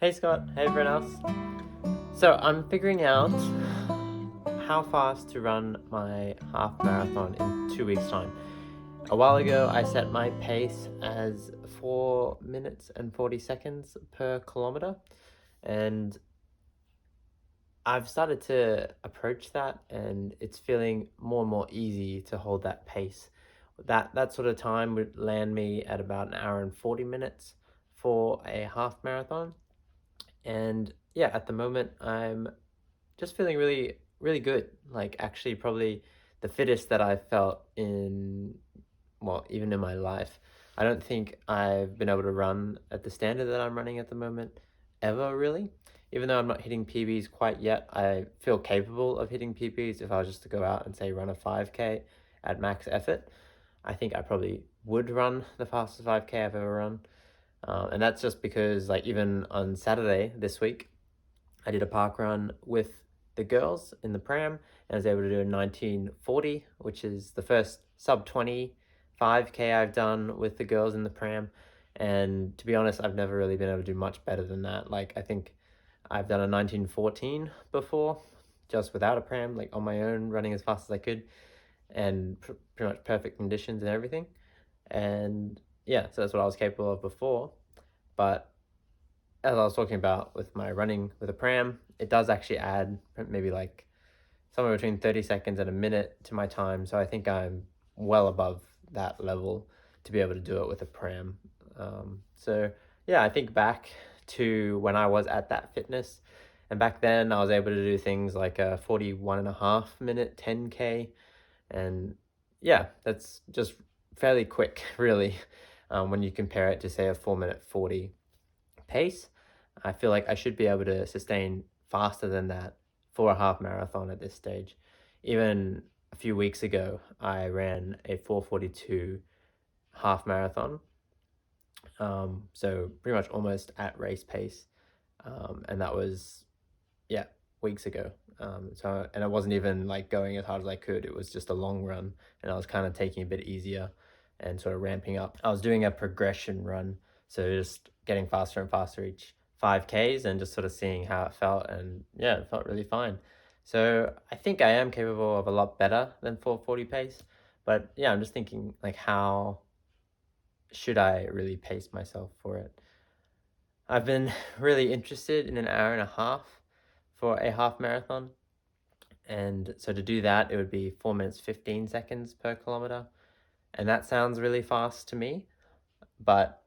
Hey Scott, hey everyone else. So I'm figuring out how fast to run my half marathon in 2 weeks' time. A while ago, I set my pace as 4 minutes and 40 seconds per kilometer, and I've started to approach that, and it's feeling more and more easy to hold that pace. That sort of time would land me at about an hour and 40 minutes for a half marathon. And yeah, at the moment, I'm just feeling really, really good. Like, actually, probably the fittest that I've felt in, well, even in my life. I don't think I've been able to run at the standard that I'm running at the moment ever, really. Even though I'm not hitting PBs quite yet, I feel capable of hitting PBs if I was just to go out and say run a 5K at max effort. I think I probably would run the fastest 5K I've ever run. And that's just because, like, even on Saturday this week, I did a park run with the girls in the pram, and I was able to do a 1940, which is the first sub 20 5K I've done with the girls in the pram. And to be honest, I've never really been able to do much better than that. Like, I think I've done a 1914 before, just without a pram, like on my own, running as fast as I could, and pretty much perfect conditions and everything. And yeah, so that's what I was capable of before. But as I was talking about with my running with a pram, it does actually add maybe like somewhere between 30 seconds and a minute to my time. So I think I'm well above that level to be able to do it with a pram. So yeah, I think back to when I was at that fitness. And back then I was able to do things like a 41.5 minute 10K. And yeah, that's just fairly quick, really, when you compare it to, say, a 4 minute 40 pace. I feel like I should be able to sustain faster than that for a half marathon at this stage. Even a few weeks ago, I ran a 4:42 half marathon. So pretty much almost at race pace. And that was, yeah, weeks ago. And it wasn't even like going as hard as I could. It was just a long run, and I was kind of taking a bit easier and sort of ramping up. I was doing a progression run, so just getting faster and faster each 5Ks and just sort of seeing how it felt. And yeah, it felt really fine. So I think I am capable of a lot better than 4:40 pace. But yeah, I'm just thinking, like, how should I really pace myself for it? I've been really interested in an hour and a half for a half marathon. And so to do that, it would be 4 minutes 15 seconds per kilometer. And that sounds really fast to me, but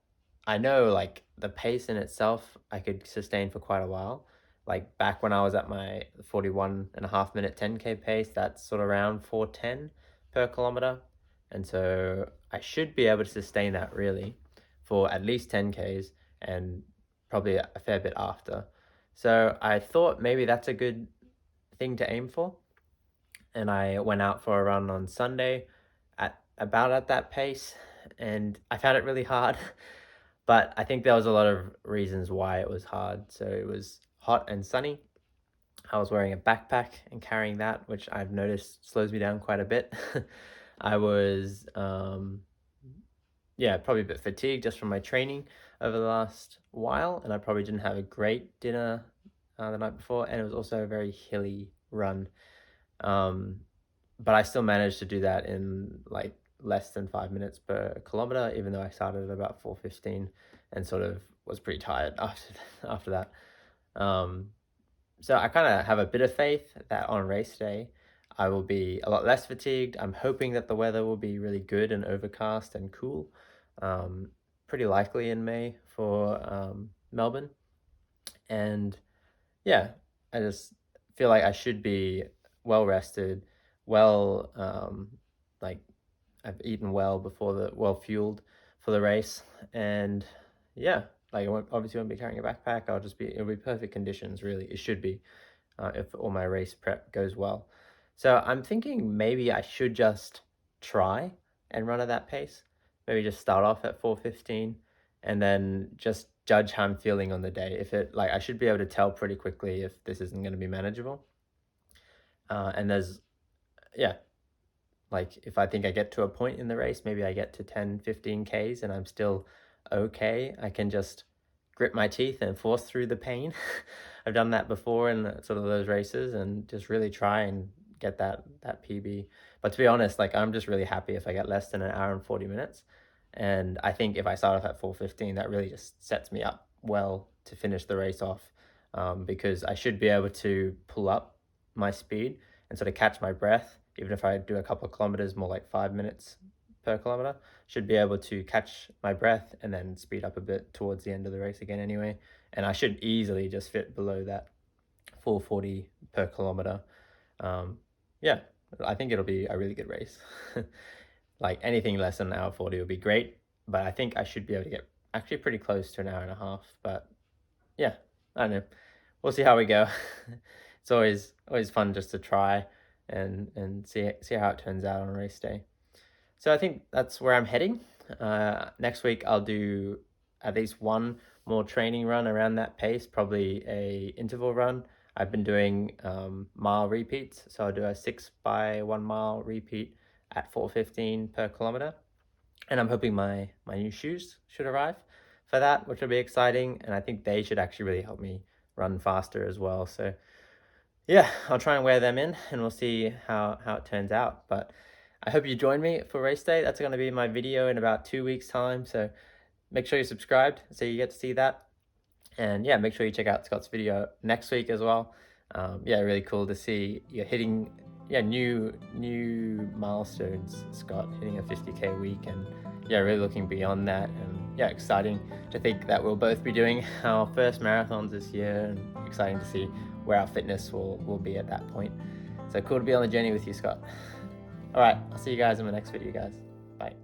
I know, like, the pace in itself I could sustain for quite a while. Like, back when I was at my 41.5 minute 10K pace, that's sort of around 4:10 per kilometer. And so I should be able to sustain that, really, for at least 10Ks and probably a fair bit after. So I thought maybe that's a good thing to aim for. And I went out for a run on Sunday at about at that pace, and I found it really hard. But I think there was a lot of reasons why it was hard. So it was hot and sunny. I was wearing a backpack and carrying that, which I've noticed slows me down quite a bit. I was, yeah, probably a bit fatigued just from my training over the last while, and I probably didn't have a great dinner the night before, and it was also a very hilly run. Um, but I still managed to do that in like less than 5 minutes per kilometer, even though I started at about 4:15 and sort of was pretty tired after that. Um, so I kind of have a bit of faith that on race day I will be a lot less fatigued. I'm hoping that the weather will be really good and overcast and cool. Um, Pretty likely in May for Melbourne. And yeah, I just feel like I should be well rested, well, like, I've eaten well before well fueled for the race, and yeah, like, I obviously won't be carrying a backpack. It'll be perfect conditions. Really, it should be, if all my race prep goes well. So I'm thinking maybe I should just try and run at that pace. Maybe just start off at 4:15 and then just judge how I'm feeling on the day. If it, like, I should be able to tell pretty quickly if this isn't going to be manageable. And there's, yeah, like, if I think I get to a point in the race, maybe I get to 10, 15 Ks and I'm still okay, I can just grit my teeth and force through the pain. I've done that before in sort of those races and just really try and get that PB. But to be honest, like I'm just really happy if I get less than an hour and 40 minutes. And I think if I start off at 4:15, that really just sets me up well to finish the race off, because I should be able to pull up my speed and sort of catch my breath, even if I do a couple of kilometers, more like 5 minutes per kilometer, should be able to catch my breath and then speed up a bit towards the end of the race again anyway. And I should easily just fit below that 4:40 per kilometer. Yeah, I think it'll be a really good race. Like anything less than an hour 40 would be great, but I think I should be able to get actually pretty close to an hour and a half. But yeah, I don't know. We'll see how we go. It's always fun just to try and see how it turns out on race day. So I think that's where I'm heading. Next week I'll do at least one more training run around that pace, probably a interval run. I've been doing mile repeats, so I'll do a 6 by 1 mile repeat at 4:15 per kilometer. And I'm hoping my new shoes should arrive for that, which will be exciting. And I think they should actually really help me run faster as well. So yeah, I'll try and wear them in and we'll see how it turns out. But I hope you join me for race day. That's going to be my video in about 2 weeks' time. So make sure you're subscribed so you get to see that. And yeah, make sure you check out Scott's video next week as well. Yeah, really cool to see you're hitting new milestones, Scott, hitting a 50K week, and yeah, really looking beyond that. And yeah, exciting to think that we'll both be doing our first marathons this year, and exciting to see where our fitness will be at that point. So cool to be on the journey with you, Scott. All right, I'll see you guys in the next video, guys. Bye.